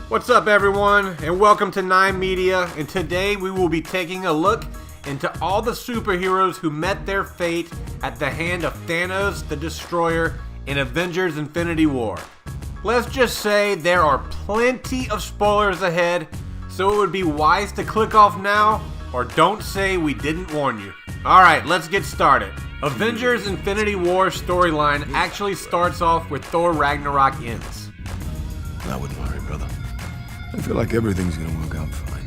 What's up everyone, and welcome to 9 Media, and today we will be taking a look into all the superheroes who met their fate at the hand of Thanos the Destroyer in Avengers Infinity War. Let's just say there are plenty of spoilers ahead, so it would be wise to click off now, or don't say we didn't warn you. Alright, let's get started. Avengers Infinity War storyline actually starts off with Thor Ragnarok ends. I wouldn't worry, brother. I feel like everything's gonna work out fine.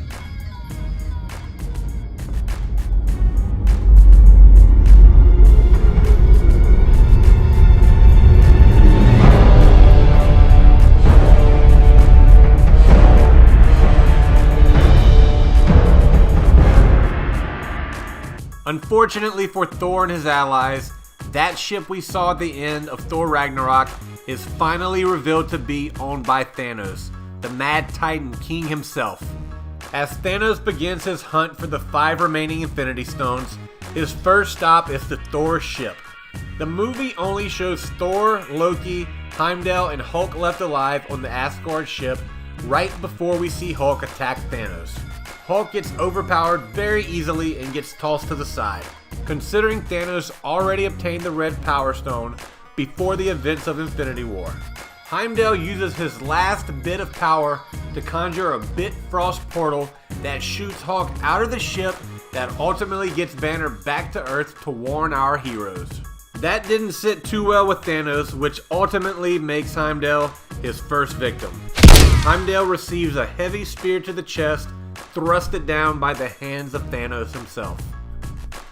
Unfortunately for Thor and his allies, that ship we saw at the end of Thor Ragnarok is finally revealed to be owned by Thanos, the Mad Titan King himself. As Thanos begins his hunt for the 5 remaining Infinity Stones, his first stop is the Thor ship. The movie only shows Thor, Loki, Heimdall, and Hulk left alive on the Asgard ship right before we see Hulk attack Thanos. Hulk gets overpowered very easily and gets tossed to the side, considering Thanos already obtained the Red Power Stone before the events of Infinity War. Heimdall uses his last bit of power to conjure a Bifrost portal that shoots Hulk out of the ship that ultimately gets Banner back to Earth to warn our heroes. That didn't sit too well with Thanos, which ultimately makes Heimdall his first victim. Heimdall receives a heavy spear to the chest, thrusted down by the hands of Thanos himself.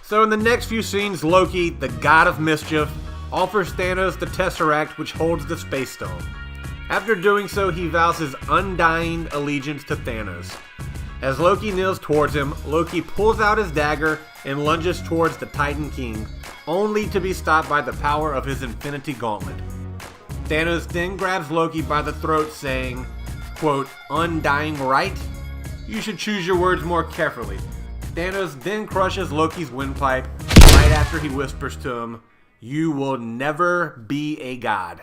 So in the next few scenes, Loki, the god of mischief, offers Thanos the Tesseract which holds the Space Stone. After doing so, he vows his undying allegiance to Thanos. As Loki kneels towards him, Loki pulls out his dagger and lunges towards the Titan King, only to be stopped by the power of his Infinity Gauntlet. Thanos then grabs Loki by the throat saying, quote, "Undying right? You should choose your words more carefully." Thanos then crushes Loki's windpipe right after he whispers to him, "You will never be a god."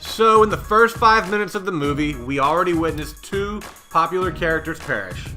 So in the first 5 minutes of the movie, we already witnessed 2 popular characters perish.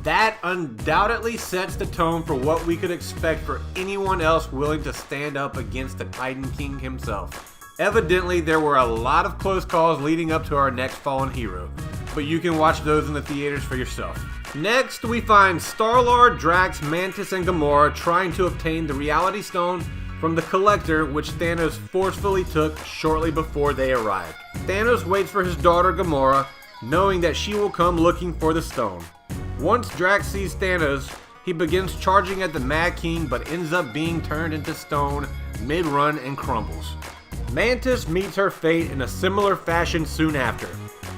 That undoubtedly sets the tone for what we could expect for anyone else willing to stand up against the Titan King himself. Evidently, there were a lot of close calls leading up to our next fallen hero, but you can watch those in the theaters for yourself. Next, we find Star-Lord, Drax, Mantis, and Gamora trying to obtain the Reality Stone from the Collector, which Thanos forcefully took shortly before they arrived. Thanos waits for his daughter Gamora, knowing that she will come looking for the stone. Once Drax sees Thanos, he begins charging at the Mad King but ends up being turned into stone mid-run and crumbles. Mantis meets her fate in a similar fashion soon after.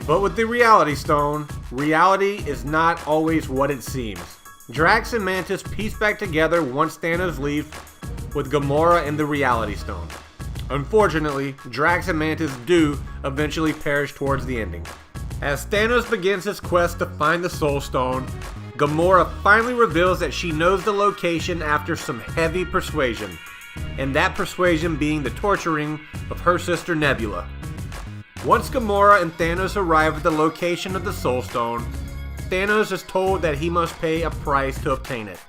But with the Reality Stone, reality is not always what it seems. Drax and Mantis piece back together once Thanos leaves, with Gamora and the Reality Stone. Unfortunately, Drax and Mantis do eventually perish towards the ending. As Thanos begins his quest to find the Soul Stone, Gamora finally reveals that she knows the location after some heavy persuasion, and that persuasion being the torturing of her sister Nebula. Once Gamora and Thanos arrive at the location of the Soul Stone, Thanos is told that he must pay a price to obtain it.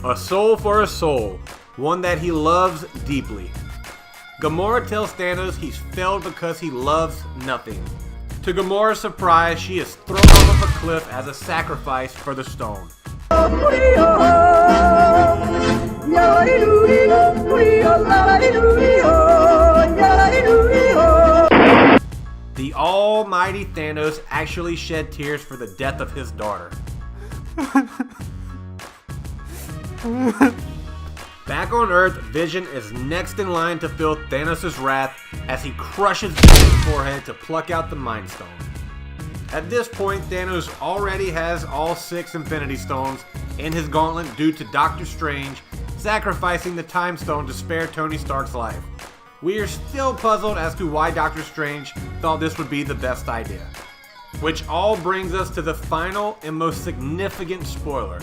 A soul for a soul, one that he loves deeply. Gamora tells Thanos he's failed because he loves nothing. To Gamora's surprise, she is thrown off of a cliff as a sacrifice for the stone. The almighty Thanos actually shed tears for the death of his daughter. Back on Earth, Vision is next in line to feel Thanos' wrath as he crushes Vision's forehead to pluck out the Mind Stone. At this point, Thanos already has all 6 Infinity Stones in his gauntlet due to Doctor Strange sacrificing the Time Stone to spare Tony Stark's life. We are still puzzled as to why Doctor Strange thought this would be the best idea. Which all brings us to the final and most significant spoiler.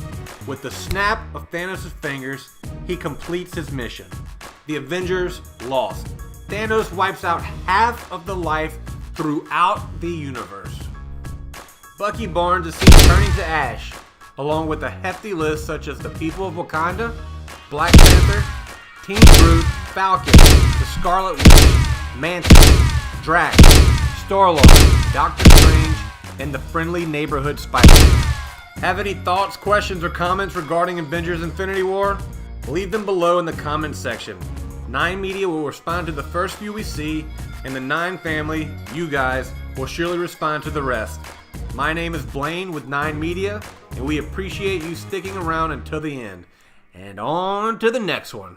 With the snap of Thanos' fingers, he completes his mission. The Avengers lost. Thanos wipes out half of the life throughout the universe. Bucky Barnes is seen turning to ash, along with a hefty list such as the People of Wakanda, Black Panther, Team Groot, Falcon, the Scarlet Witch, Mantis, Drax, Star-Lord, Doctor Strange, and the friendly neighborhood Spider-Man. Have any thoughts, questions, or comments regarding Avengers Infinity War? Leave them below in the comments section. 9 Media will respond to the first few we see, and the 9 family, you guys, will surely respond to the rest. My name is Blaine with 9 Media, and we appreciate you sticking around until the end. And on to the next one.